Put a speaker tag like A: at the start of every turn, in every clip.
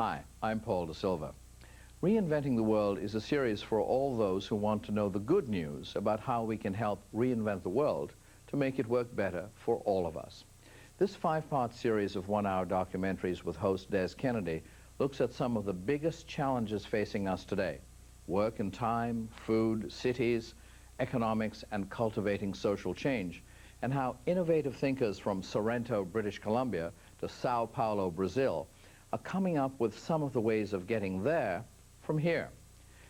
A: Hi, I'm Paul De Silva. Reinventing the World is a series for all those who want to know the good news about how we can help reinvent the world to make it work better for all of us. This five-part series of one-hour documentaries with host Des Kennedy looks at some of the biggest challenges facing us today: work and time, food, cities, economics, and cultivating social change, and how innovative thinkers from Sorrento, British Columbia to Sao Paulo, Brazil, are coming up with some of the ways of getting there from here.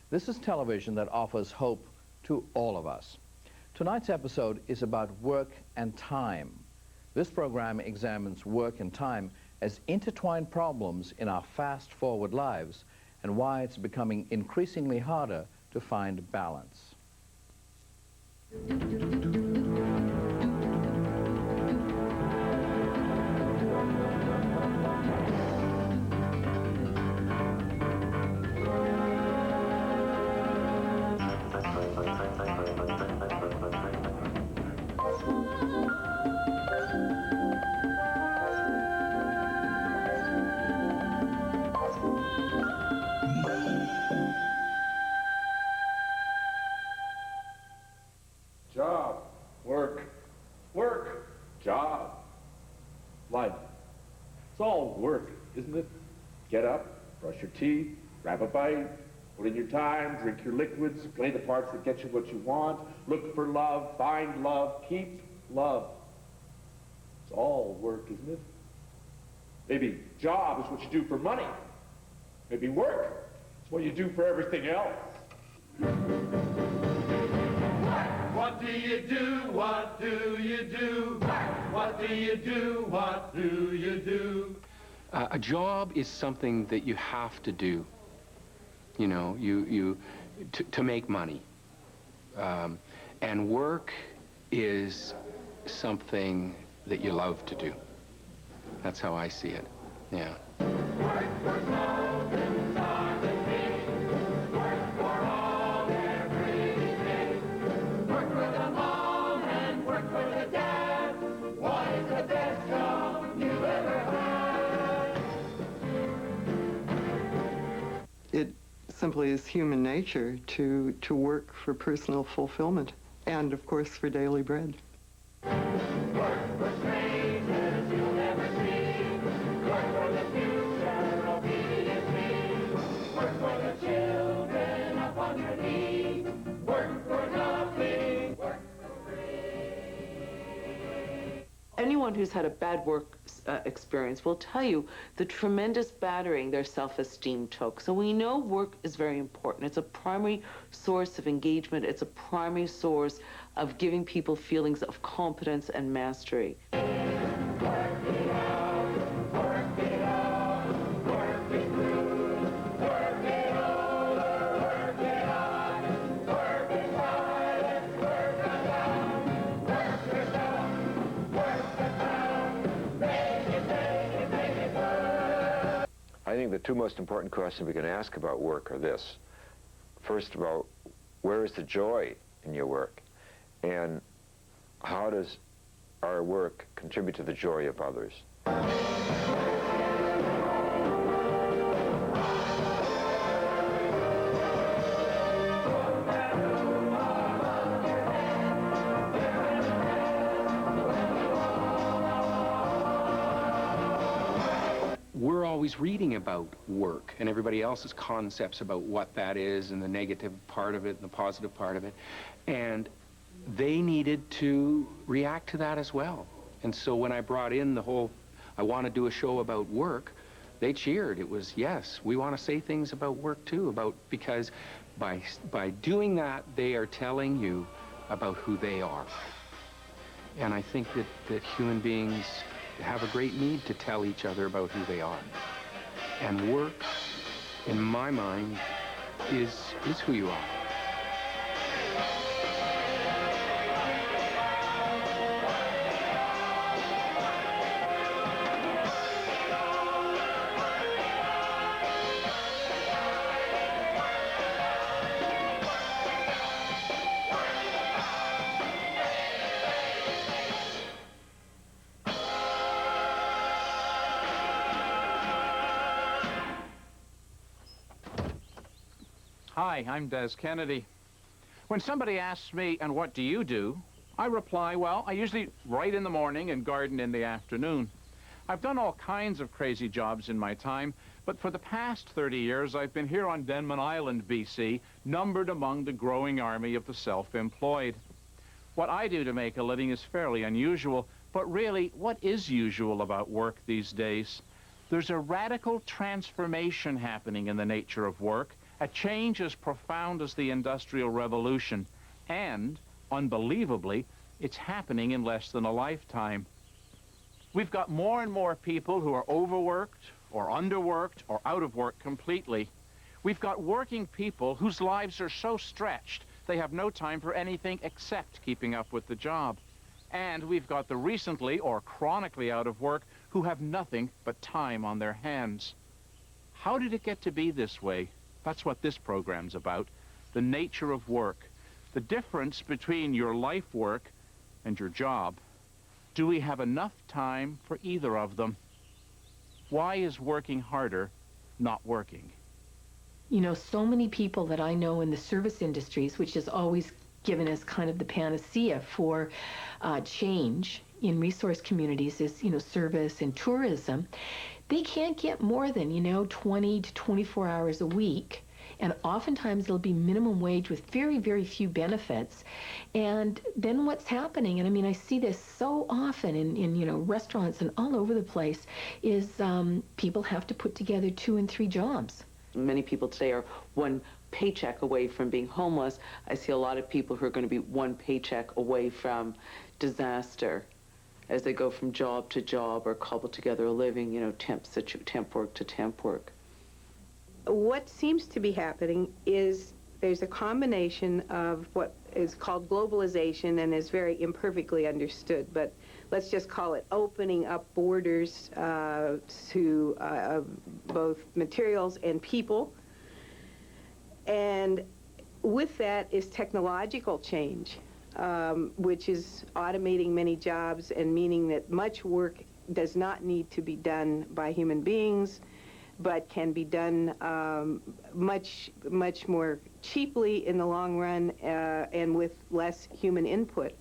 A: This is television that offers hope to all of us. Tonight's episode is about work and time. This program examines work and time as intertwined problems in our fast-forward lives and why it's becoming increasingly harder to find balance.
B: Job, work, work, job, life. It's all work, isn't it? Get up, brush your teeth, grab a bite, put in your time, drink your liquids, play the parts that get you what you want, look for love, find love, keep love. It's all work, isn't it? Maybe job is what you do for money. Maybe work is what you do for everything else.
C: What do you do? What do you do? What do you do? What do you do?
D: A job is something that you have to do, you know, to make money. And work is something that you love to do. That's how I see it, yeah.
C: Work for gold and stars and things. Work for all everything. Work for the mom and work for the dad. What is the best job you ever had?
E: It simply is human nature to work for personal fulfillment and, of course, for daily bread.
C: Work for strangers you'll never see. Work for the future, obediently. Work for the children up on your knee. Work for nothing. Work for free.
F: Anyone who's had a bad work experience will tell you the tremendous battering their self-esteem took. So we know work is very important. It's a primary source of engagement. It's a primary source of giving people feelings of competence and mastery.
C: Work it out, work it out, work it through, work it over, work it on, work it hard, and work it out, work it out, make it work.
G: I think the two most important questions we can ask about work are this. First of all, where is the joy in your work? And how does our work contribute to the joy of others?
D: We're always reading about work and everybody else's concepts about what that is and the negative part of it and the positive part of it. And they needed to react to that as well. And so when I brought in the whole, I want to do a show about work, they cheered. It was, yes, we want to say things about work too, because by doing that, they are telling you about who they are. And I think that human beings have a great need to tell each other about who they are. And work, in my mind, is who you are.
H: Hi, I'm Des Kennedy. When somebody asks me, and what do you do? I reply, well, I usually write in the morning and garden in the afternoon. I've done all kinds of crazy jobs in my time, but for the past 30 years, I've been here on Denman Island, BC, numbered among the growing army of the self-employed. What I do to make a living is fairly unusual, but really, what is usual about work these days? There's a radical transformation happening in the nature of work, a change as profound as the Industrial Revolution, and, unbelievably, it's happening in less than a lifetime. We've got more and more people who are overworked, or underworked, or out of work completely. We've got working people whose lives are so stretched they have no time for anything except keeping up with the job. And we've got the recently or chronically out of work who have nothing but time on their hands. How did it get to be this way? That's what this program's about. The nature of work. The difference between your life work and your job. Do we have enough time for either of them? Why is working harder not working?
I: You know, so many people that I know in the service industries, which is always given as kind of the panacea for change in resource communities, is, you know, service and tourism. They can't get more than, 20 to 24 hours a week. And oftentimes it'll be minimum wage with very, very few benefits. And then what's happening, and I mean, I see this so often in restaurants and all over the place, is people have to put together 2 and 3 jobs.
F: Many people today are one paycheck away from being homeless. I see a lot of people who are going to be one paycheck away from disaster as they go from job to job or cobble together a living, temp work to temp work.
J: What seems to be happening is there's a combination of what is called globalization and is very imperfectly understood, but let's just call it opening up borders to both materials and people. And with that is technological change, which is automating many jobs and meaning that much work does not need to be done by human beings, but can be done much more cheaply in the long run and with less human input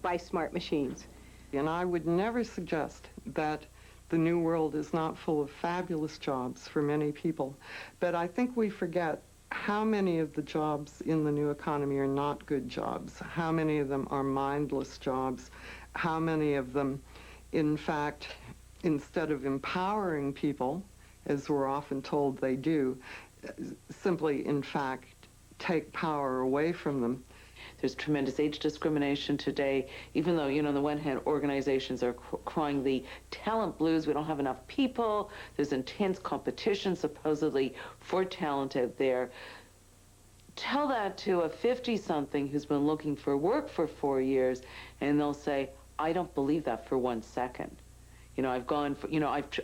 J: by smart machines.
E: And I would never suggest that the New World is not full of fabulous jobs for many people, but I think we forget how many of the jobs in the new economy are not good jobs, how many of them are mindless jobs, how many of them, in fact, instead of empowering people, as we're often told they do, simply, in fact, take power away from them.
F: There's tremendous age discrimination today, even though, on the one hand, organizations are crying the talent blues. We don't have enough people. There's intense competition, supposedly, for talent out there. Tell that to a 50-something who's been looking for work for 4 years, and they'll say, I don't believe that for 1 second. I've gone for,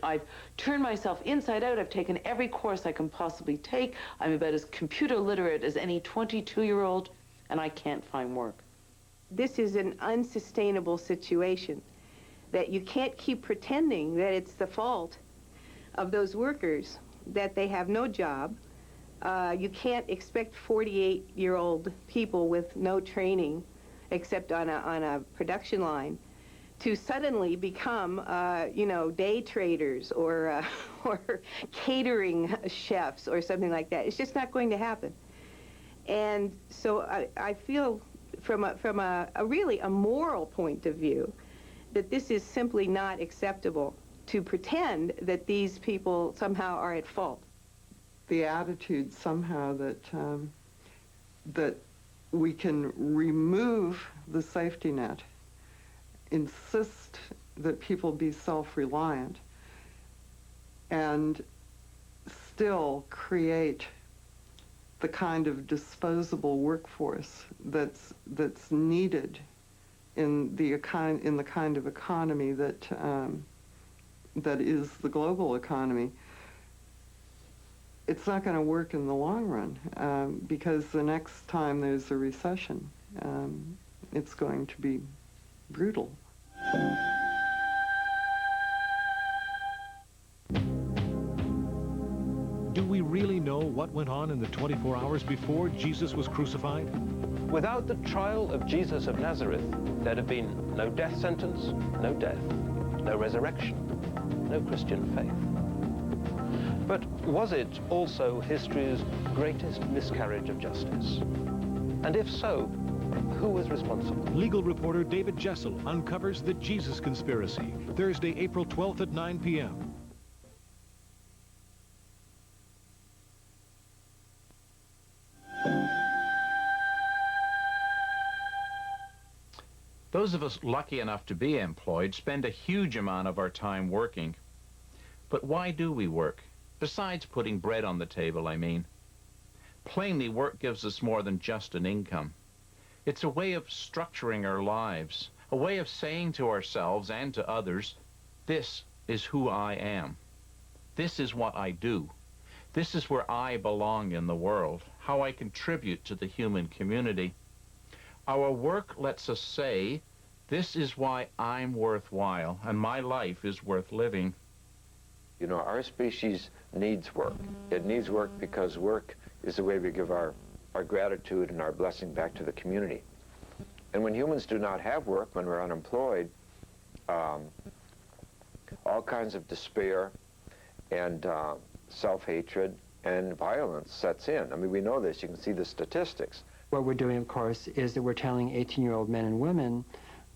F: I've turned myself inside out. I've taken every course I can possibly take. I'm about as computer literate as any 22-year-old, and I can't find work.
J: This is an unsustainable situation, that you can't keep pretending that it's the fault of those workers, that they have no job. You can't expect 48-year-old people with no training, except on a production line, to suddenly become, day traders or catering chefs or something like that. It's just not going to happen. And so I feel from a really a moral point of view that this is simply not acceptable to pretend that these people somehow are at fault.
E: The attitude somehow that we can remove the safety net, insist that people be self-reliant, and still create the kind of disposable workforce that's needed in the kind of economy that is the global economy. It's not going to work in the long run because the next time there's a recession, it's going to be brutal.
K: do we really know what went on in the 24 hours before Jesus was crucified?
L: Without the trial of Jesus of Nazareth, there'd have been no death sentence, no death, no resurrection, no Christian faith. But was it also history's greatest miscarriage of justice? And if so, who was responsible?
K: Legal reporter David Jessel uncovers the Jesus conspiracy, Thursday, April 12th at 9 p.m.
H: Those of us lucky enough to be employed spend a huge amount of our time working. But why do we work? Besides putting bread on the table, I mean. Plainly, work gives us more than just an income. It's a way of structuring our lives, a way of saying to ourselves and to others, this is who I am. This is what I do. This is where I belong in the world, how I contribute to the human community. Our work lets us say, this is why I'm worthwhile and my life is worth living.
G: You know, our species needs work. It needs work because work is the way we give our gratitude and our blessing back to the community. And when humans do not have work, when we're unemployed, all kinds of despair and self-hatred and violence sets in. I mean, we know this. You can see the statistics.
M: What we're doing, of course, is that we're telling 18-year-old men and women,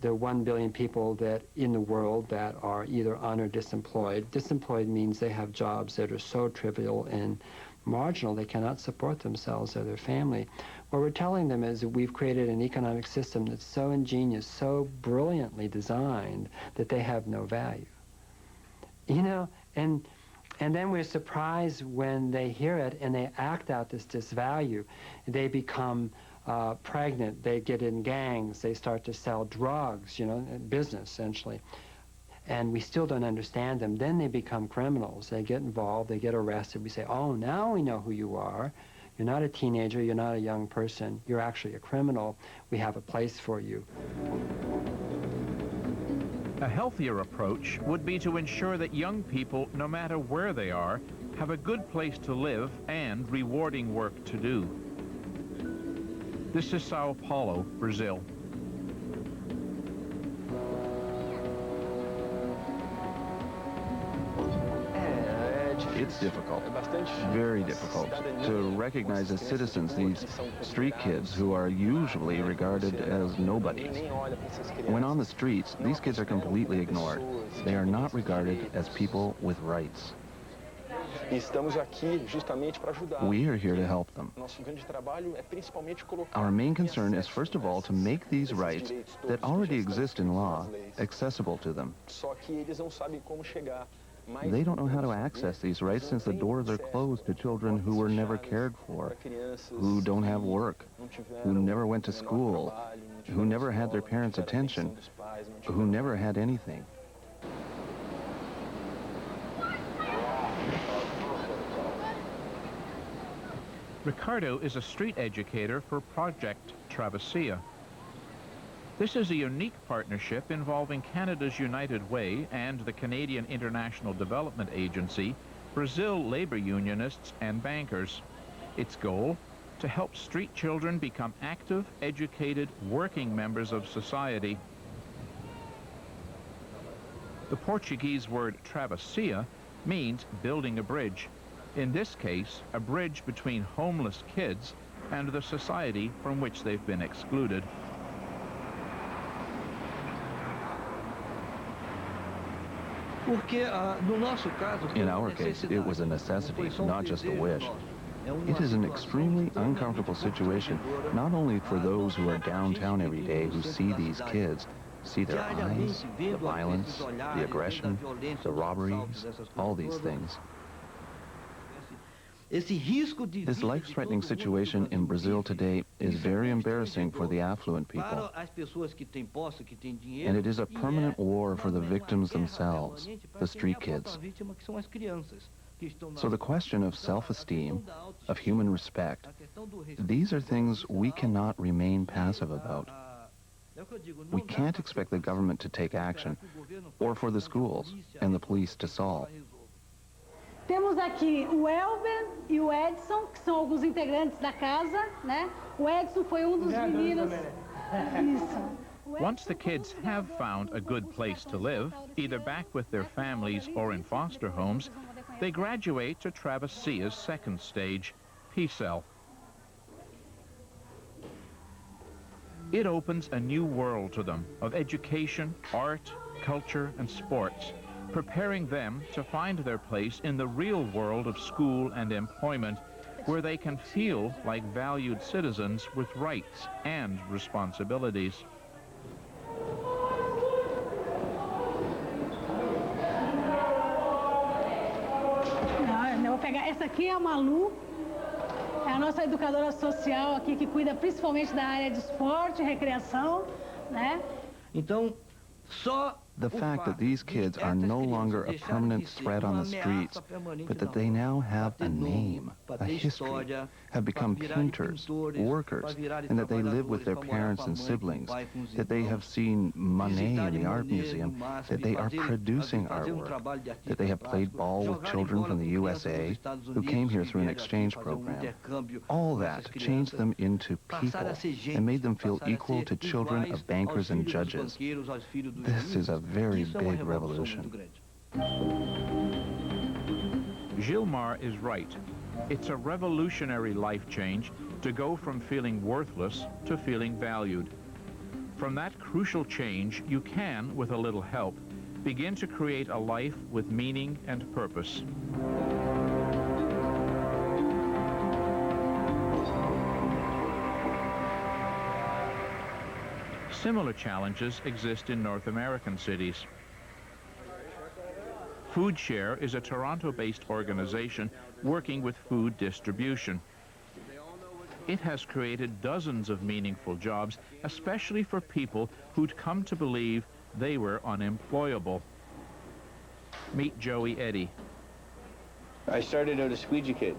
M: the 1 billion people that in the world that are either un or disemployed. Disemployed means they have jobs that are so trivial and marginal they cannot support themselves or their family. What we're telling them is that we've created an economic system that's so ingenious, so brilliantly designed that they have no value. You know, and then we're surprised when they hear it and they act out this disvalue. They become pregnant, they get in gangs, they start to sell drugs, you know, business essentially. And we still don't understand them. Then they become criminals. They get involved, they get arrested. We say, oh, now we know who you are. You're not a teenager, you're not a young person, you're actually a criminal. We have a place for you.
H: A healthier approach would be to ensure that young people, no matter where they are, have a good place to live and rewarding work to do. This is Sao Paulo, Brazil.
N: It's difficult, very difficult, to recognize as citizens these street kids who are usually regarded as nobodies. When on the streets, these kids are completely ignored. They are not regarded as people with rights. We are here to help them. Our main concern is first of all to make these rights that already exist in law accessible to them. They don't know how to access these rights since the doors are closed to children who were never cared for, who don't have work, who never went to school, who never had their parents' attention, who never had anything.
H: Ricardo is a street educator for Project Travessia. This is a unique partnership involving Canada's United Way and the Canadian International Development Agency, Brazil labor unionists and bankers. Its goal? To help street children become active, educated, working members of society. The Portuguese word travessia means building a bridge. In this case, a bridge between homeless kids and the society from which they've been excluded.
N: In our case, it was a necessity, not just a wish. It is an extremely uncomfortable situation, not only for those who are downtown every day who see these kids, see their eyes, the violence, the aggression, the robberies, all these things. This life-threatening situation in Brazil today is very embarrassing for the affluent people. And it is a permanent war for the victims themselves, the street kids. So the question of self-esteem, of human respect, these are things we cannot remain passive about. We can't expect the government to take action, or for the schools and the police to solve.
O: Temos aqui o Elber e o Edson, que são alguns integrantes da casa, né? O Edson foi dos meninos. Isso.
H: Once the kids have found a good place to live, either back with their families or in foster homes, they graduate to Travessia's second stage, P-Cell. It opens a new world to them of education, art, culture, and sports, preparing them to find their place in the real world of school and employment, where they can feel like valued citizens with rights and responsibilities.
O: Eu vou pegar, essa aqui é a Malu, é a nossa educadora social aqui que cuida principalmente da área de esporte e recreação, né?
N: Então, the fact that these kids are no longer a permanent threat on the streets, but that they now have a name, a history, have become painters, workers, and that they live with their parents and siblings, that they have seen Monet in the art museum, that they are producing artwork, that they have played ball with children from the USA who came here through an exchange program. All that changed them into people and made them feel equal to children of bankers and judges. This is a very big revolution.
H: Gilmar is right. It's a revolutionary life change to go from feeling worthless to feeling valued. From that crucial change, you can, with a little help, begin to create a life with meaning and purpose. Similar challenges exist in North American cities. Food Share is a Toronto-based organization working with food distribution. It has created dozens of meaningful jobs, especially for people who'd come to believe they were unemployable. Meet Joey Eddy.
P: I started out a squeegee kid,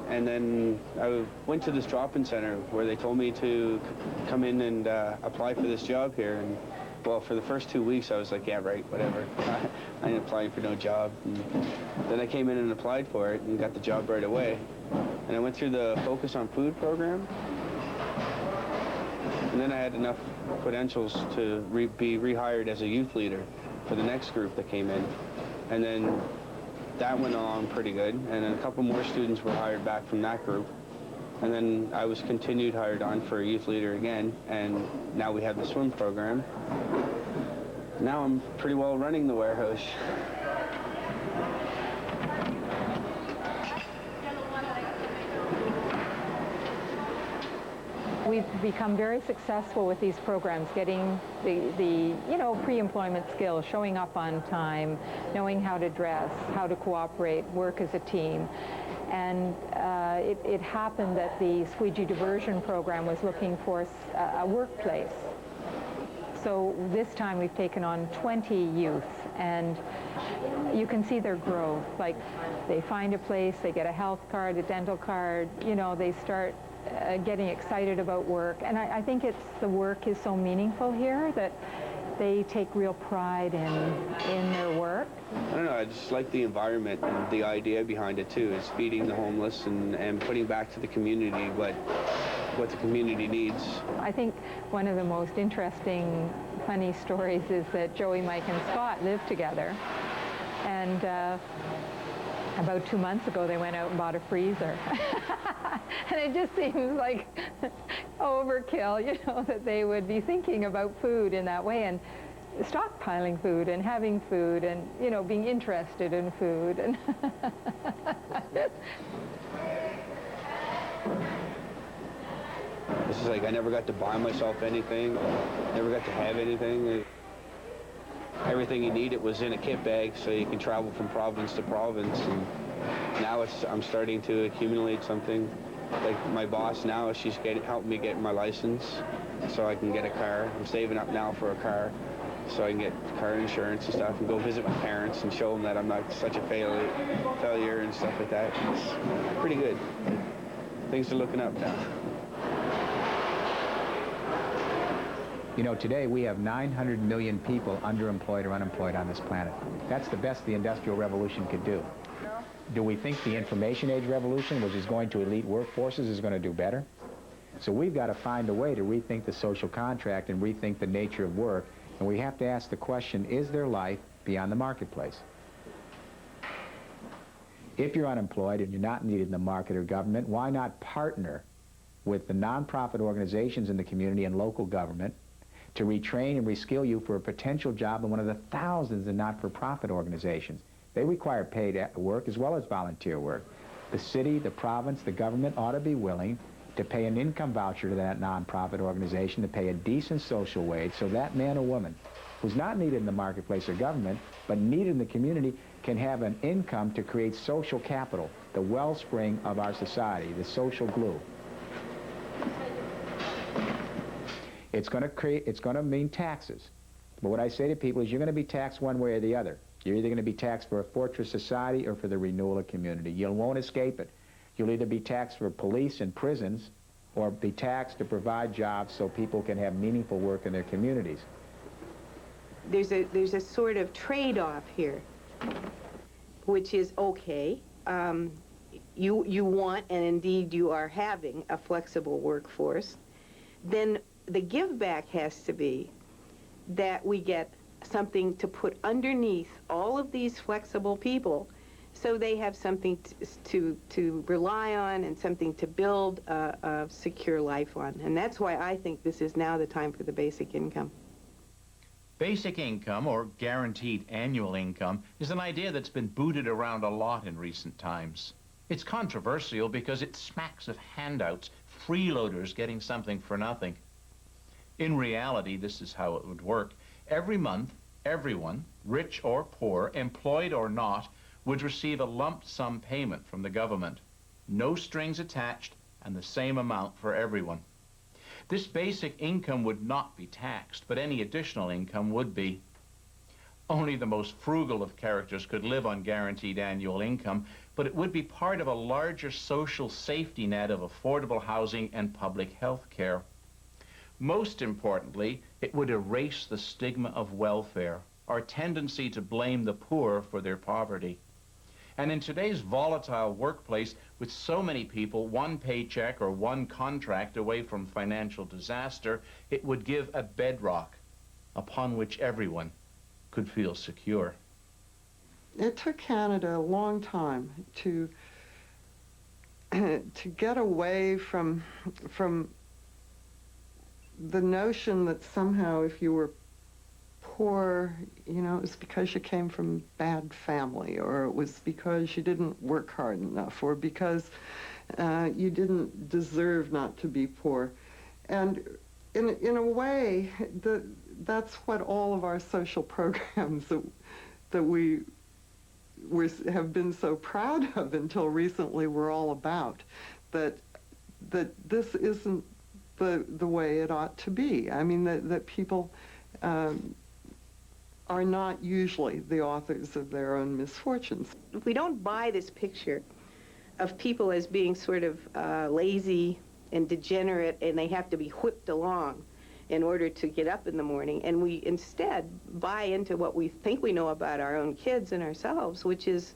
P: and then I went to this drop-in center where they told me to come in and apply for this job here. And well, for the first 2 weeks, I was like, yeah, right, whatever. I ain't applying for no job. And then I came in and applied for it and got the job right away. And I went through the Focus on Food program. And then I had enough credentials to be rehired as a youth leader for the next group that came in. And then that went along pretty good. And then a couple more students were hired back from that group. And then I was continued hired on for a youth leader again, and now we have the swim program. Now I'm pretty well running the warehouse.
Q: We've become very successful with these programs, getting the pre-employment skills, showing up on time, knowing how to dress, how to cooperate, work as a team. And it happened that the Squeegee Diversion Program was looking for a workplace. So this time we've taken on 20 youth, and you can see their growth. Like, they find a place, they get a health card, a dental card, they start getting excited about work. And I think the work is so meaningful here that they take real pride in their work.
P: I don't know, I just like the environment, and the idea behind it too is feeding the homeless and putting back to the community what the community needs.
Q: I think one of the most interesting, funny stories is that Joey, Mike, and Scott live together. And about 2 months ago, they went out and bought a freezer. And it just seems like overkill, that they would be thinking about food in that way, and stockpiling food and having food and, being interested in food. And
P: It's just like I never got to buy myself anything, never got to have anything. Everything you needed was in a kit bag, so you can travel from province to province. And now I'm starting to accumulate something. Like my boss now, she's helping me get my license so I can get a car. I'm saving up now for a car so I can get car insurance and stuff and go visit my parents and show them that I'm not such a failure and stuff like that. It's pretty good. Things are looking up now.
R: Today we have 900 million people underemployed or unemployed on this planet. That's the best the Industrial Revolution could do.
S: Do we think the information age revolution, which is going to elite workforces, is going to do better? So we've got to find a way to rethink the social contract and rethink the nature of work. And we have to ask the question, is there life beyond the marketplace? If you're unemployed and you're not needed in the market or government, why not partner with the nonprofit organizations in the community and local government to retrain and reskill you for a potential job in one of the thousands of not-for-profit organizations? They require paid work as well as volunteer work. The city, the province, the government ought to be willing to pay an income voucher to that nonprofit organization, to pay a decent social wage, so that man or woman who's not needed in the marketplace or government, but needed in the community, can have an income to create social capital, the wellspring of our society, the social glue. It's going to mean taxes. But what I say to people is you're going to be taxed one way or the other. You're either going to be taxed for a fortress society or for the renewal of community. You won't escape it. You'll either be taxed for police and prisons or be taxed to provide jobs so people can have meaningful work in their communities.
J: There's a sort of trade-off here, which is okay. You want, and indeed you are having, a flexible workforce. Then the give back has to be that we get something to put underneath all of these flexible people so they have something to rely on and something to build a secure life on. And that's why I think this is now the time for the basic income.
H: Basic income, or guaranteed annual income, is an idea that's been booted around a lot in recent times. It's controversial because it smacks of handouts, freeloaders getting something for nothing. In reality, this is how it would work. Every month, everyone, rich or poor, employed or not, would receive a lump sum payment from the government. No strings attached, and the same amount for everyone. This basic income would not be taxed, but any additional income would be. Only the most frugal of characters could live on guaranteed annual income, but it would be part of a larger social safety net of affordable housing and public health care. Most importantly, it would erase the stigma of welfare, our tendency to blame the poor for their poverty. And in today's volatile workplace, with so many people one paycheck or one contract away from financial disaster, it would give a bedrock upon which everyone could feel secure.
E: It took Canada a long time to get away from the notion that somehow if you were poor, you know, it was because you came from a bad family, or it was because you didn't work hard enough, or because you didn't deserve not to be poor. And in a way, that's what all of our social programs that we have been so proud of until recently were all about, that this isn't the way it ought to be. I mean, that people are not usually the authors of their own misfortunes.
J: If we don't buy this picture of people as being sort of lazy and degenerate, and they have to be whipped along in order to get up in the morning, and we instead buy into what we think we know about our own kids and ourselves, which is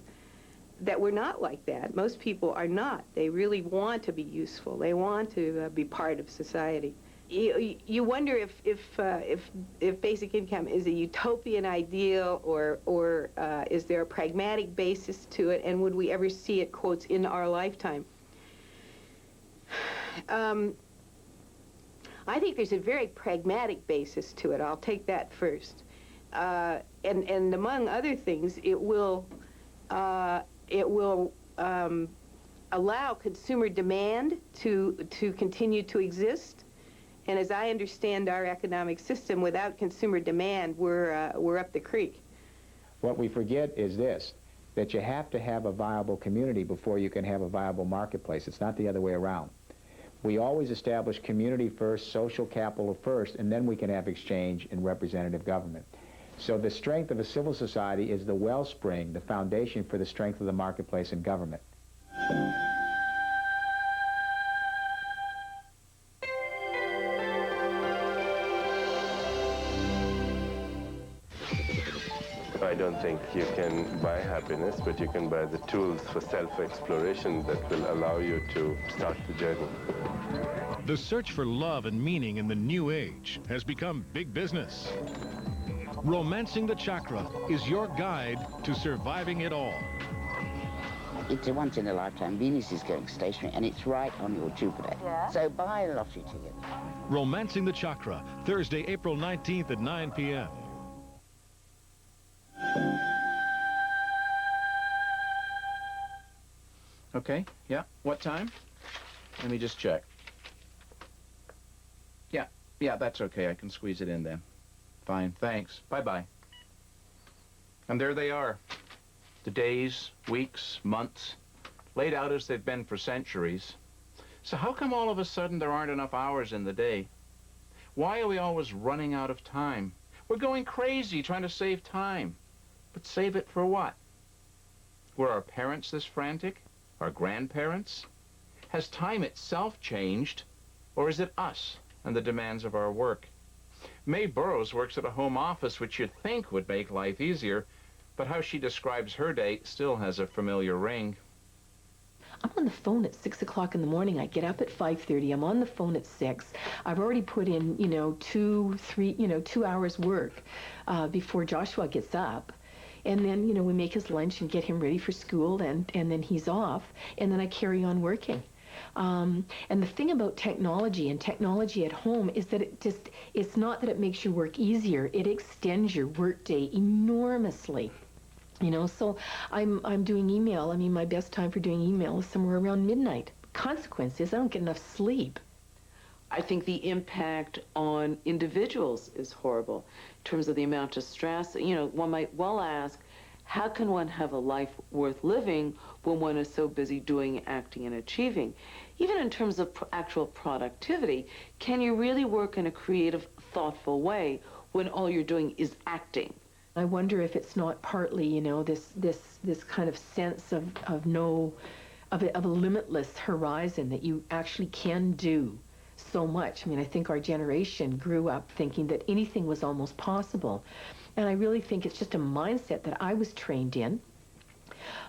J: that we're not like that. Most people are not. They really want to be useful. They want to be part of society. You wonder if basic income is a utopian ideal, or is there a pragmatic basis to it, and would we ever see it, quotes, in our lifetime? I think there's a very pragmatic basis to it. I'll take that first. And among other things, it will allow consumer demand to continue to exist. And as I understand our economic system, without consumer demand, we're up the creek.
S: What we forget is this, that you have to have a viable community before you can have a viable marketplace. It's not the other way around. We always establish community first, social capital first, and then we can have exchange in representative government. So the strength of a civil society is the wellspring, the foundation for the strength of the marketplace and government.
T: don't think you can buy happiness, but you can buy the tools for self-exploration that will allow you to start the journey.
K: The search for love and meaning in the new age has become big business. Romancing the Chakra is your guide to surviving it all.
U: It's a once-in-a-lifetime. Venus is going stationary, and it's right on your Jupiter. Yeah. So buy a lottery ticket.
K: Romancing the Chakra, Thursday, April 19th at 9 p.m.
H: Okay, yeah, what time? Let me just check. Yeah, that's okay. I can squeeze it in then. Fine, thanks. Bye-bye. And there they are. The days, weeks, months, laid out as they've been for centuries. So how come all of a sudden there aren't enough hours in the day? Why are we always running out of time? We're going crazy trying to save time. But save it for what? Were our parents this frantic? Our grandparents? Has time itself changed? Or is it us and the demands of our work? May Burroughs works at a home office, which you'd think would make life easier, but how she describes her day still has a familiar ring.
I: I'm on the phone at 6 o'clock in the morning. I get up at 5:30. I'm on the phone at 6. I've already put in, 2 hours work before Joshua gets up. And then, we make his lunch and get him ready for school, and then he's off, and then I carry on working. And the thing about technology and technology at home is that it's not that it makes your work easier, it extends your workday enormously. So I'm doing email. I mean, my best time for doing email is somewhere around midnight. Consequence is I don't get enough sleep.
F: I think the impact on individuals is horrible in terms of the amount of stress. One might well ask, how can one have a life worth living when one is so busy doing, acting, and achieving? Even in terms of actual productivity, can you really work in a creative, thoughtful way when all you're doing is acting?
I: I wonder if it's not partly, this kind of sense of a limitless horizon that you actually can do so much. I mean, I think our generation grew up thinking that anything was almost possible. And I really think it's just a mindset that I was trained in.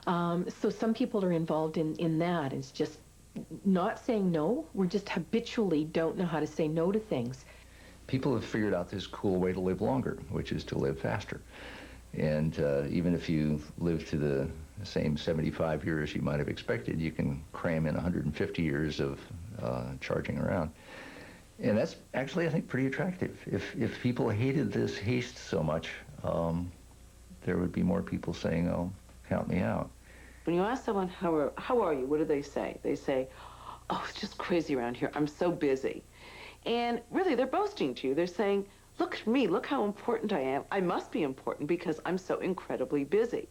I: So some people are involved in that. It's just not saying no. We just habitually don't know how to say no to things.
N: People have figured out this cool way to live longer, which is to live faster. And even if you live to the same 75 years you might have expected, you can cram in 150 years of charging around. And that's actually, I think, pretty attractive. If people hated this haste so much, there would be more people saying, oh, count me out.
F: When you ask someone, how are you, what do they say? They say, oh, it's just crazy around here. I'm so busy. And really, they're boasting to you. They're saying, look at me, look how important I am. I must be important because I'm so incredibly busy.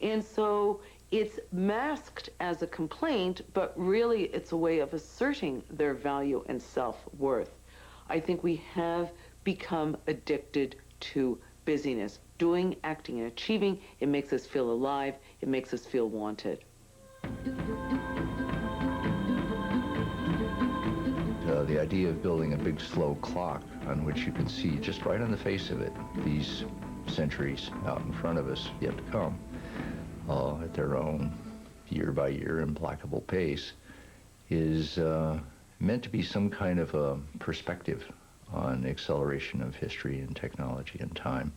F: And so it's masked as a complaint, but really it's a way of asserting their value and self-worth. I think we have become addicted to busyness. Doing, acting, and achieving, it makes us feel alive, it makes us feel wanted.
N: The idea of building a big slow clock on which you can see just right on the face of it these centuries out in front of us yet to come at their own year-by-year implacable pace is meant to be some kind of a perspective on acceleration of history and technology and time.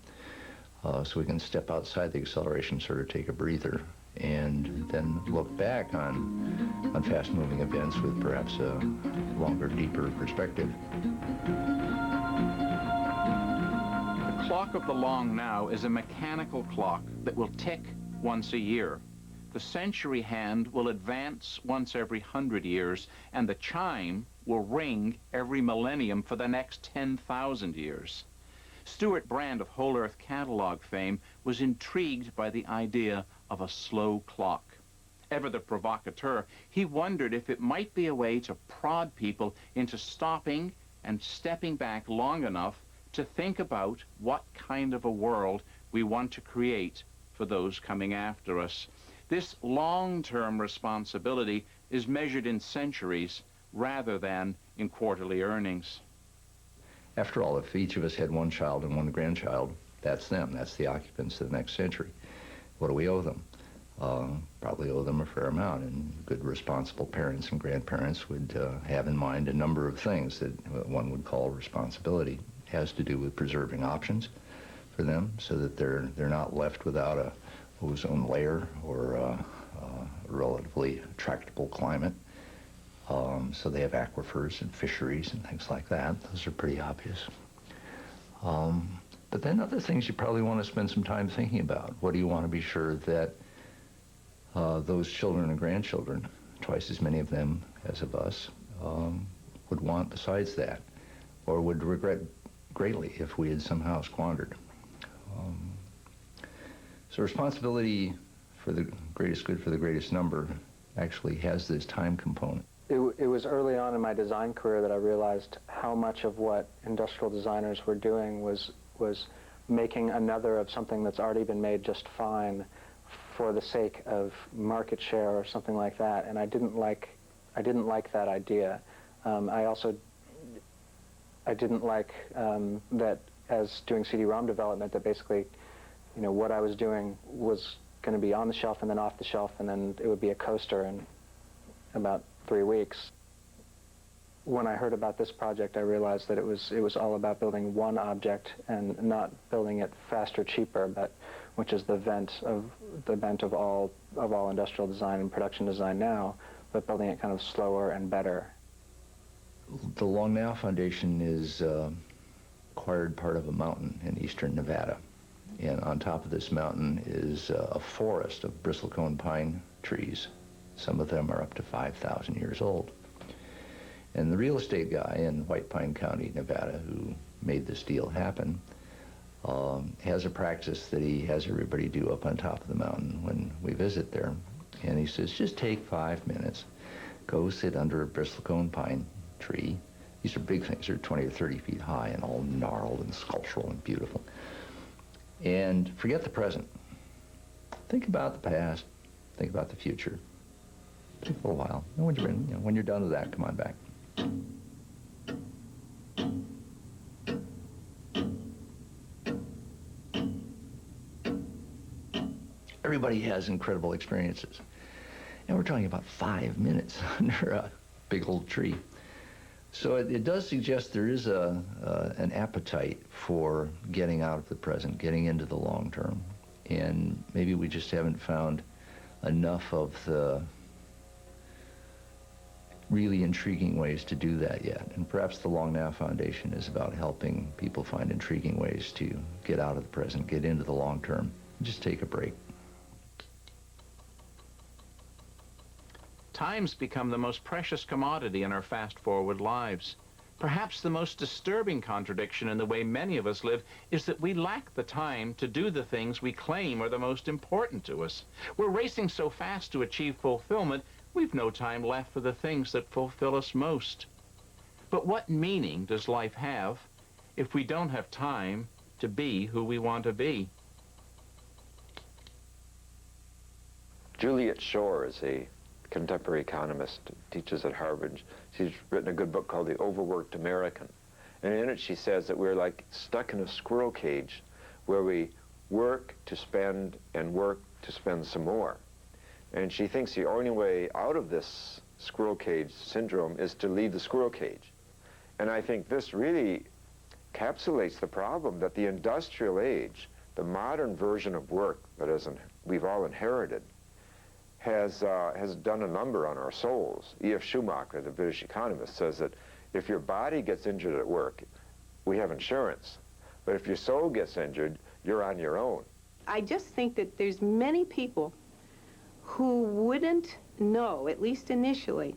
N: So we can step outside the acceleration, sort of take a breather, and then look back on fast-moving events with perhaps a longer, deeper perspective.
H: The clock of the long now is a mechanical clock that will tick once a year. The century hand will advance once every 100 years, and the chime will ring every millennium for the next 10,000 years. Stuart Brand of Whole Earth Catalog fame was intrigued by the idea of a slow clock. Ever the provocateur, he wondered if it might be a way to prod people into stopping and stepping back long enough to think about what kind of a world we want to create for those coming after us. This long-term responsibility is measured in centuries rather than in quarterly earnings.
N: After all, if each of us had one child and one grandchild,
A: That's them. That's the occupants of the next century. What do we owe them? Probably owe them a fair amount, and good responsible parents and grandparents would have in mind a number of things that one would call responsibility. It has to do with preserving options for them so that they're not left without a ozone layer or a relatively tractable climate. So they have aquifers and fisheries and things like that. Those are pretty obvious. But then other things you probably want to spend some time thinking about. What do you want to be sure that those children and grandchildren, twice as many of them as of us, would want besides that, or would regret greatly if we had somehow squandered? So responsibility for the greatest good for the greatest number actually has this time component.
V: It was early on in my design career that I realized how much of what industrial designers were doing was making another of something that's already been made just fine for the sake of market share or something like that, and I didn't like that idea. I didn't like that as doing CD-ROM development, that basically, you know, what I was doing was going to be on the shelf and then off the shelf, and then it would be a coaster in about 3 weeks. When I heard about this project, I realized that it was all about building one object and not building it faster, cheaper, but which is the bent of all industrial design and production design now, but building it kind of slower and better.
A: The Long Now Foundation is acquired part of a mountain in eastern Nevada, and on top of this mountain is a forest of bristlecone pine trees. Some of them are up to 5,000 years old. And the real estate guy in White Pine County, Nevada, who made this deal happen, has a practice that he has everybody do up on top of the mountain when we visit there. And he says, just take 5 minutes, go sit under a bristlecone pine tree. These are big things. They're 20 or 30 feet high and all gnarled and sculptural and beautiful. And forget the present. Think about the past. Think about the future. Take a little while. And when you're done with that, come on back. Everybody has incredible experiences. And we're talking about 5 minutes under a big old tree. So it does suggest there is an appetite for getting out of the present, getting into the long term. And maybe we just haven't found enough of the really intriguing ways to do that yet. And perhaps the Long Now Foundation is about helping people find intriguing ways to get out of the present, get into the long term, and just take a break.
H: Time's become the most precious commodity in our fast-forward lives. Perhaps the most disturbing contradiction in the way many of us live is that we lack the time to do the things we claim are the most important to us. We're racing so fast to achieve fulfillment, we've no time left for the things that fulfill us most. But what meaning does life have if we don't have time to be who we want to be?
G: Juliet Schor is a contemporary economist, teaches at Harvard. She's written a good book called The Overworked American. And in it she says that we're like stuck in a squirrel cage where we work to spend and work to spend some more. And she thinks the only way out of this squirrel cage syndrome is to leave the squirrel cage. And I think this really encapsulates the problem that the industrial age, the modern version of work that we've all inherited, has done a number on our souls. E.F. Schumacher, the British economist, says that if your body gets injured at work, we have insurance. But if your soul gets injured, you're on your own.
J: I just think that there's many people who wouldn't know, at least initially,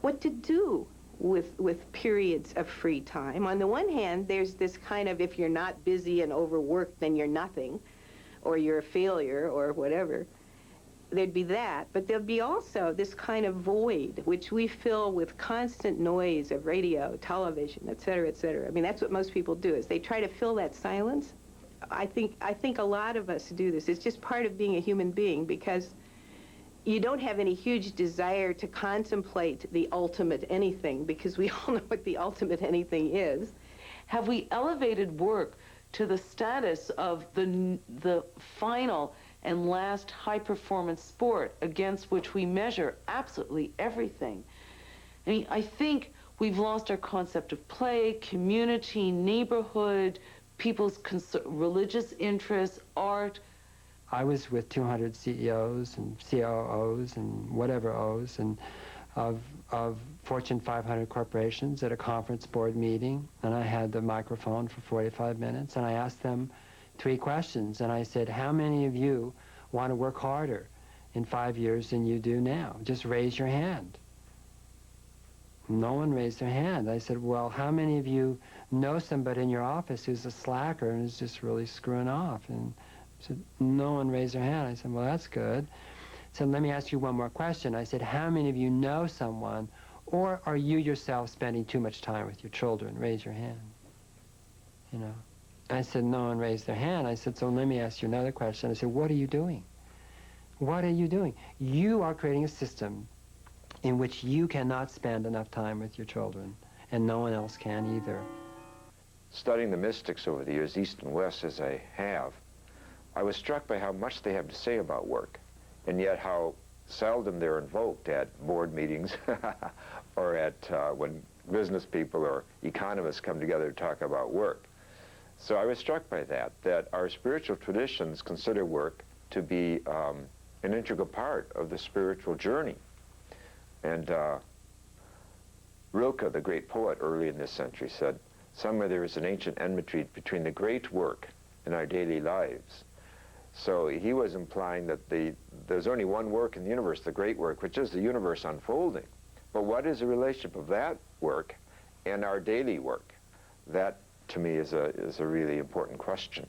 J: what to do with periods of free time. On the one hand, there's this kind of, if you're not busy and overworked, then you're nothing, or you're a failure, or whatever. There'd be that, but there'd be also this kind of void, which we fill with constant noise of radio, television, et cetera, et cetera. I mean, that's what most people do, is they try to fill that silence. I think a lot of us do this. It's just part of being a human being, because you don't have any huge desire to contemplate the ultimate anything, because we all know what the ultimate anything is.
F: Have we elevated work to the status of the final and last high-performance sport against which we measure absolutely everything. I mean, I think we've lost our concept of play, community, neighborhood, people's religious interests, art.
M: I was with 200 CEOs and COOs and whatever O's and of Fortune 500 corporations at a conference board meeting, and I had the microphone for 45 minutes, and I asked them 3 questions, and I said, how many of you want to work harder in 5 years than you do now? Just raise your hand. No one raised their hand. I said, well, how many of you know somebody in your office who's a slacker and is just really screwing off? And I said, no one raised their hand. I said, well, that's good. So let me ask you one more question. I said, how many of you know someone, or are you yourself spending too much time with your children? Raise your hand. You know. I said, no one raised their hand. I said, so let me ask you another question. I said, what are you doing? What are you doing? You are creating a system in which you cannot spend enough time with your children, and no one else can either.
G: Studying the mystics over the years, East and West, as I have, I was struck by how much they have to say about work, and yet how seldom they're invoked at board meetings or at when business people or economists come together to talk about work. So I was struck by that our spiritual traditions consider work to be an integral part of the spiritual journey. And Rilke, the great poet early in this century, said, somewhere there is an ancient enmity between the great work and our daily lives. So he was implying that there's only one work in the universe, the great work, which is the universe unfolding. But what is the relationship of that work and our daily work? That, to me, is a really important question.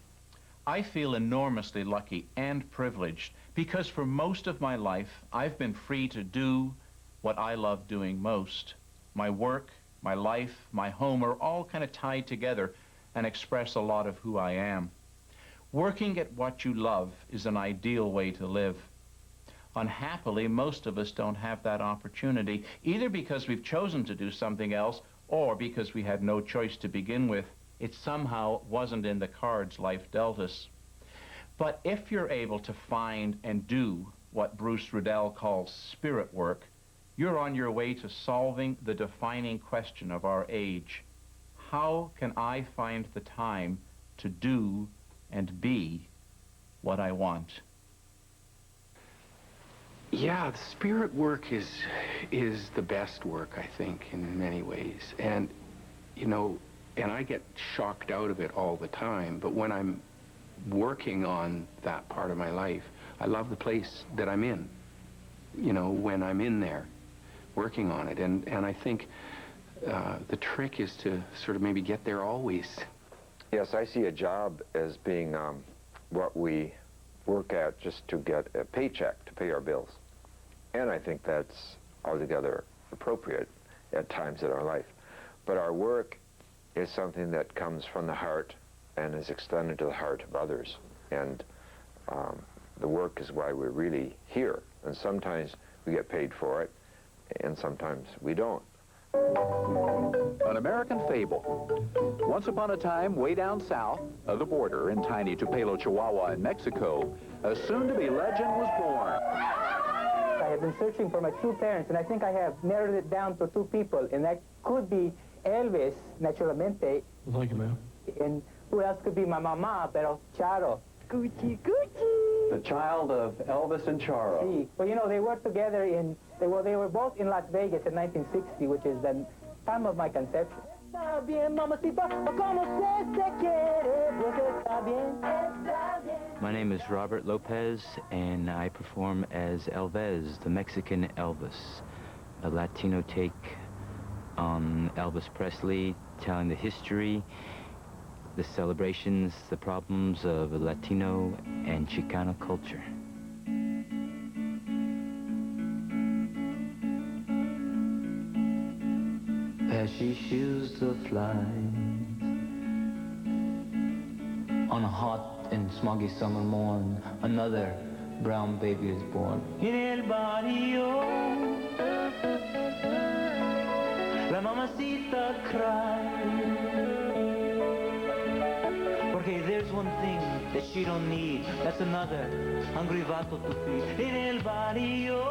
H: I feel enormously lucky and privileged because for most of my life, I've been free to do what I love doing most. My work, my life, my home are all kind of tied together and express a lot of who I am. Working at what you love is an ideal way to live. Unhappily, most of us don't have that opportunity, either because we've chosen to do something else or because we had no choice to begin with. It somehow wasn't in the cards life dealt us. But if you're able to find and do what Bruce Riddell calls spirit work, you're on your way to solving the defining question of our age. How can I find the time to do and be what I want?
D: Yeah, the spirit work is the best work, I think, in many ways. And, you know, and I get shocked out of it all the time, but when I'm working on that part of my life, I love the place that I'm in, you know, when I'm in there working on it. And I think the trick is to sort of maybe get there always.
G: Yes, I see a job as being what we work at just to get a paycheck to pay our bills. And I think that's altogether appropriate at times in our life. But our work is something that comes from the heart and is extended to the heart of others. And the work is why we're really here. And sometimes we get paid for it, and sometimes we don't.
B: An American fable. Once upon a time, way down south of the border in tiny Tupelo, Chihuahua in Mexico, a soon-to-be legend was born.
C: I have been searching for my true parents, and I think I have narrowed it down to 2 people, and that could be Elvis, naturalmente.
B: Thank you, ma'am.
C: And who else could be my mama, pero Charo. Gucci, Gucci.
B: The child of Elvis and Charo.
C: Sí. Well, you know, they worked together they were both in Las Vegas in 1960, which is the time of my conception.
W: My name is Robert Lopez, and I perform as Elvis, the Mexican Elvis, a Latino take on Elvis Presley, telling the history, the celebrations, the problems of Latino and Chicano culture.
X: As she shoes the flies on a hot and smoggy summer morn, another brown baby is born. In el barrio, la mamacita cry, porque Hey, there's one thing that she don't need. That's another hungry vato to feed. In el barrio.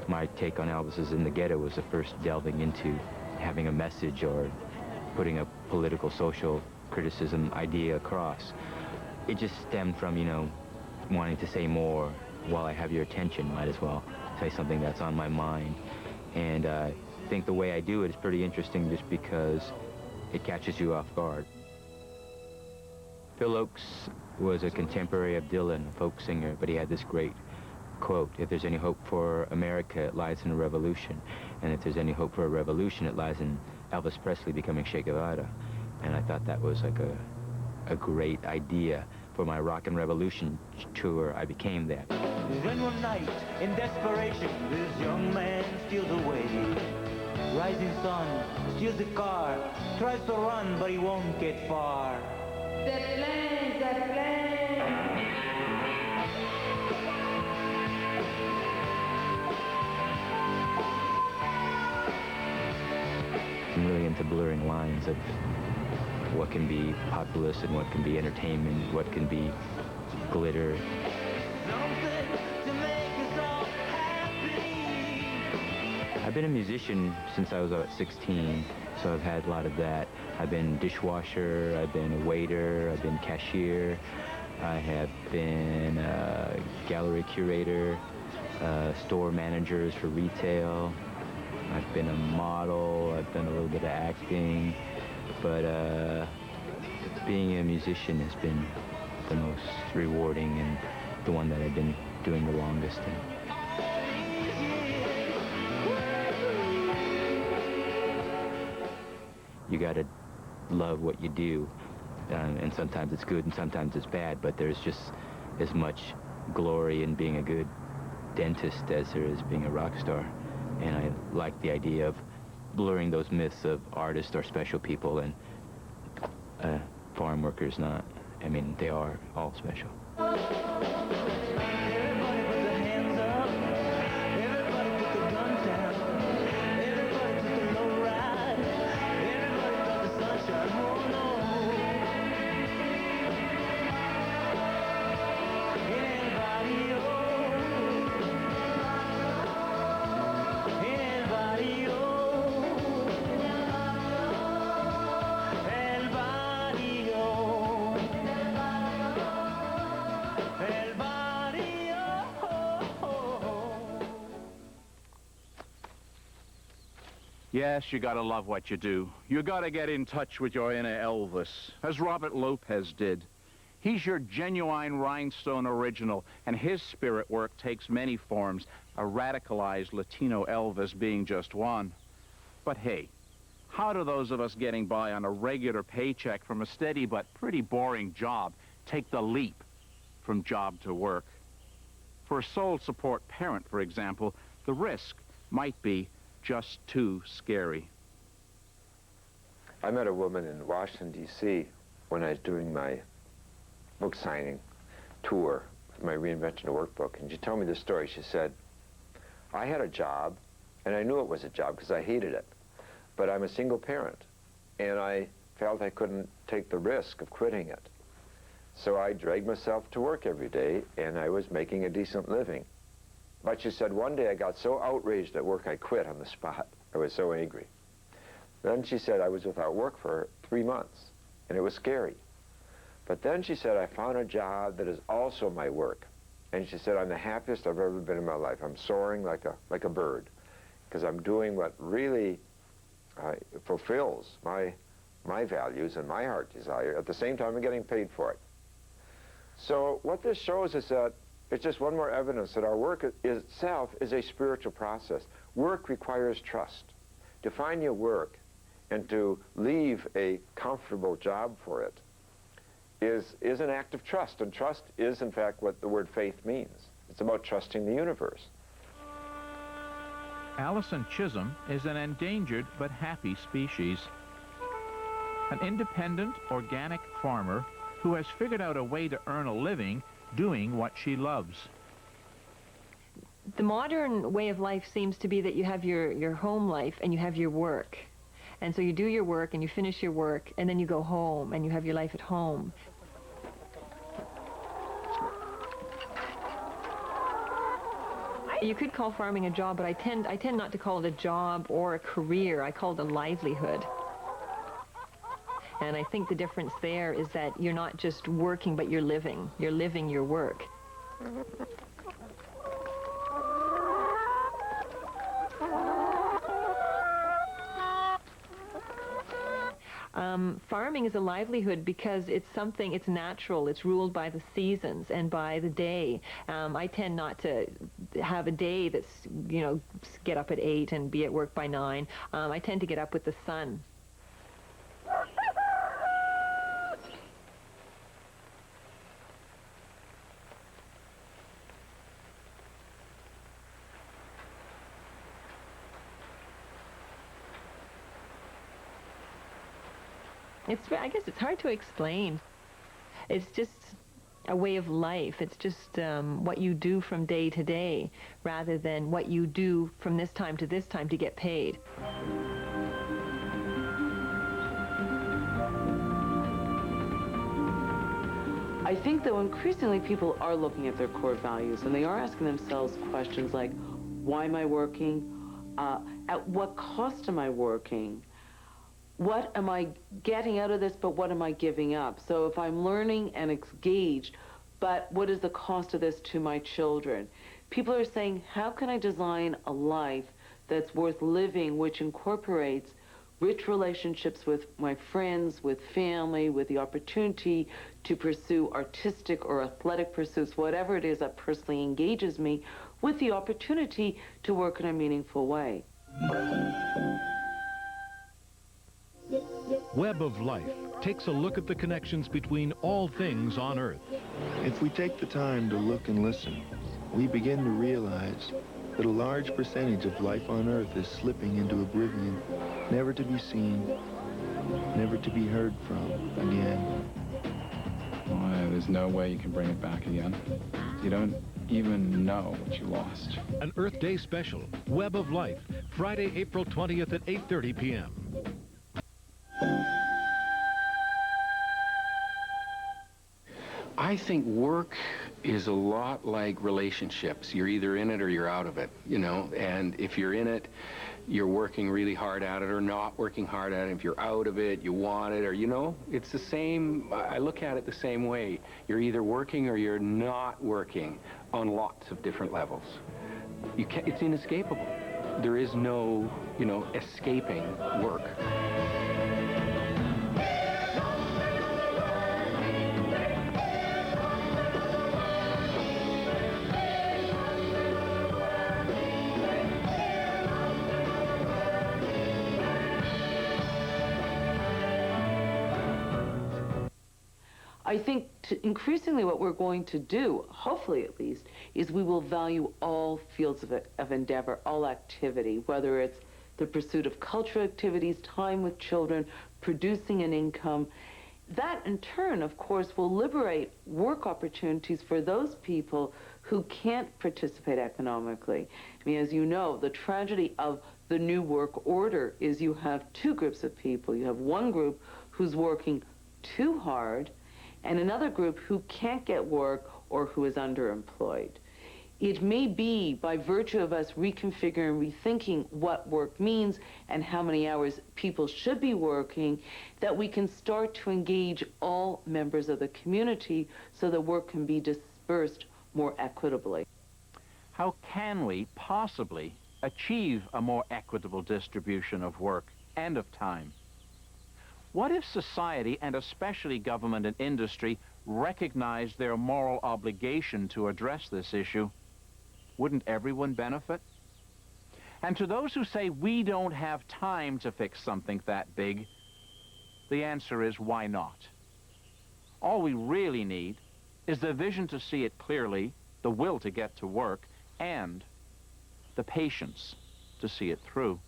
W: My take on Elvis in the Ghetto was the first delving into having a message or putting a political, social criticism idea across. It just stemmed from, you know, wanting to say more. While I have your attention, might as well say something that's on my mind. And I think the way I do it is pretty interesting just because it catches you off guard. Phil Oakes was a contemporary of Dylan, a folk singer, but he had this great quote: if there's any hope for America, it lies in a revolution. And if there's any hope for a revolution, it lies in Elvis Presley becoming Che Guevara. And I thought that was like a great idea. For my Rock and Revolution tour, I became that.
X: Then one night, in desperation, this young man steals away. Rising sun, steals a car, tries to run, but he won't get far.
F: That plane.
W: I'm really into blurring lines of what can be populist and what can be entertainment, what can be glitter. I've been a musician since I was about 16, so I've had a lot of that. I've been dishwasher, I've been a waiter, I've been cashier, I have been a gallery curator, store managers for retail. I've been a model, I've done a little bit of acting. But being a musician has been the most rewarding and the one that I've been doing the longest. You gotta love what you do, and sometimes it's good and sometimes it's bad, but there's just as much glory in being a good dentist as there is being a rock star. And I like the idea of blurring those myths of artists or special people and farm workers not. I mean, they are all special.
H: Yes, you gotta love what you do. You gotta get in touch with your inner Elvis, as Robert Lopez did. He's your genuine rhinestone original, and his spirit work takes many forms, a radicalized Latino Elvis being just one. But hey, how do those of us getting by on a regular paycheck from a steady but pretty boring job take the leap from job to work? For a sole support parent, for example, the risk might be just too scary.
G: I met a woman in Washington, D.C. when I was doing my book signing tour with my Reinventing workbook, and she told me this story. She said, I had a job, and I knew it was a job because I hated it, but I'm a single parent, and I felt I couldn't take the risk of quitting it. So I dragged myself to work every day, and I was making a decent living. But she said, one day I got so outraged at work I quit on the spot. I was so angry. Then she said I was without work for 3 months, and it was scary. But then she said, I found a job that is also my work. And she said, I'm the happiest I've ever been in my life. I'm soaring like a bird, because I'm doing what really fulfills my values and my heart desire. At the same time, I'm getting paid for it. So what this shows is that it's just one more evidence that our work itself is a spiritual process. Work requires trust. To find your work and to leave a comfortable job for it is an act of trust. And trust is, in fact, what the word faith means. It's about trusting the universe.
H: Allison Chisholm is an endangered but happy species. An independent, organic farmer who has figured out a way to earn a living doing what she loves.
L: The modern way of life seems to be that you have your home life and you have your work. And so you do your work and you finish your work and then you go home and you have your life at home. You could call farming a job, but I tend not to call it a job or a career. I call it a livelihood. And I think the difference there is that you're not just working, but you're living. You're living your work. Farming is a livelihood because it's something, it's natural, it's ruled by the seasons and by the day. I tend not to have a day that's, you know, get up at 8 and be at work by 9. I tend to get up with the sun. I guess it's hard to explain. It's just a way of life. It's just what you do from day to day, rather than what you do from this time to this time to get paid.
F: I think, though, increasingly people are looking at their core values, and they are asking themselves questions like, why am I working? At what cost am I working? What am I getting out of this, but what am I giving up? So if I'm learning and engaged, but what is the cost of this to my children? People are saying, how can I design a life that's worth living, which incorporates rich relationships with my friends, with family, with the opportunity to pursue artistic or athletic pursuits, whatever it is that personally engages me, with the opportunity to work in a meaningful way.
K: Web of Life takes a look at the connections between all things on Earth.
O: If we take the time to look and listen, we begin to realize that a large percentage of life on Earth is slipping into oblivion, never to be seen, never to be heard from again.
P: There's no way you can bring it back again. You don't even know what you lost.
K: An Earth Day special, Web of Life, Friday, April 20th at 8:30 p.m.
D: I think work is a lot like relationships. You're either in it or you're out of it, you know, and if you're in it, you're working really hard at it or not working hard at it. If you're out of it, you want it, or, you know, it's the same. I look at it the same way. You're either working or you're not working on lots of different levels. You can't, it's inescapable. There is no, you know, escaping work.
F: I think increasingly what we're going to do, hopefully at least, is we will value all fields of endeavor, all activity, whether it's the pursuit of cultural activities, time with children, producing an income. That, in turn, of course, will liberate work opportunities for those people who can't participate economically. I mean, as you know, the tragedy of the new work order is you have two groups of people. You have one group who's working too hard, and another group who can't get work or who is underemployed. It may be by virtue of us reconfiguring, rethinking what work means and how many hours people should be working, that we can start to engage all members of the community so that work can be dispersed more equitably.
H: How can we possibly achieve a more equitable distribution of work and of time? What if society, and especially government and industry, recognized their moral obligation to address this issue? Wouldn't everyone benefit? And to those who say we don't have time to fix something that big, the answer is why not? All we really need is the vision to see it clearly, the will to get to work, and the patience to see it through.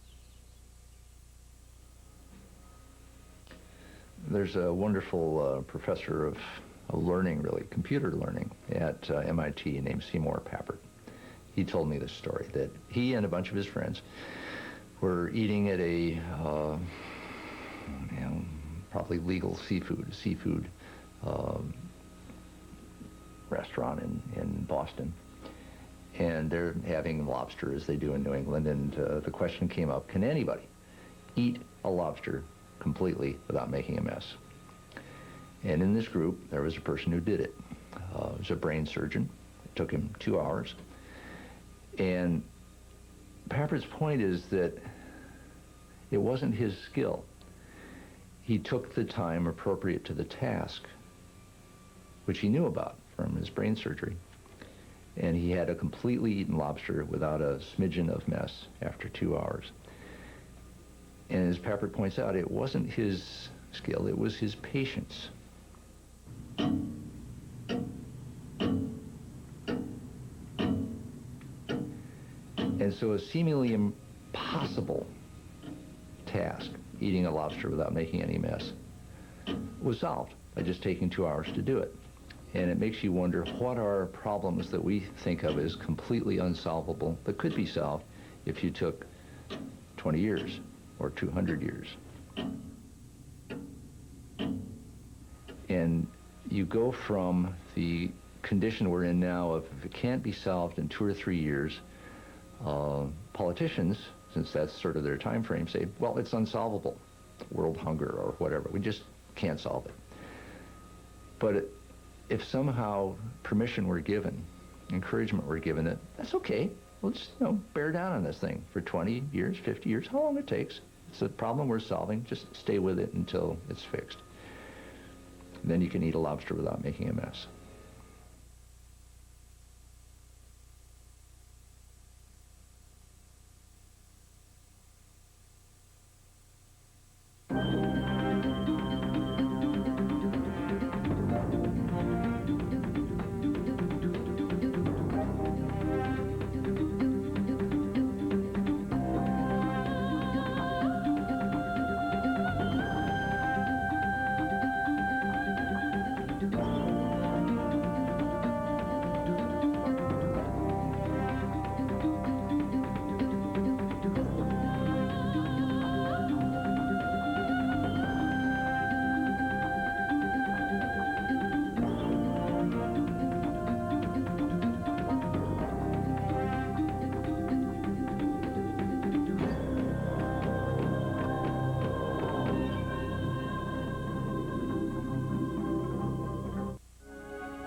A: There's a wonderful professor of learning, really, computer learning at MIT named Seymour Papert. He told me this story, that he and a bunch of his friends were eating at a probably legal seafood restaurant in Boston. And they're having lobster as they do in New England, and the question came up, can anybody eat a lobster completely without making a mess? And in this group, there was a person who did it. It was a brain surgeon. It took him 2 hours. And Pappert's point is that it wasn't his skill. He took the time appropriate to the task, which he knew about from his brain surgery. And he had a completely eaten lobster without a smidgen of mess after 2 hours. And as Pappert points out, it wasn't his skill, it was his patience. And so a seemingly impossible task, eating a lobster without making any mess, was solved by just taking 2 hours to do it. And it makes you wonder, what are problems that we think of as completely unsolvable that could be solved if you took 20 years or 200 years? And you go from the condition we're in now of, if it can't be solved in 2 or 3 years, politicians, since that's sort of their time frame, say, well, it's unsolvable, world hunger or whatever. We just can't solve it. But if somehow permission were given, encouragement were given, that that's okay. We'll just, bear down on this thing for 20 years, 50 years, how long it takes. It's a problem we're solving. Just stay with it until it's fixed. Then you can eat a lobster without making a mess.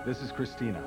E: This is Christina.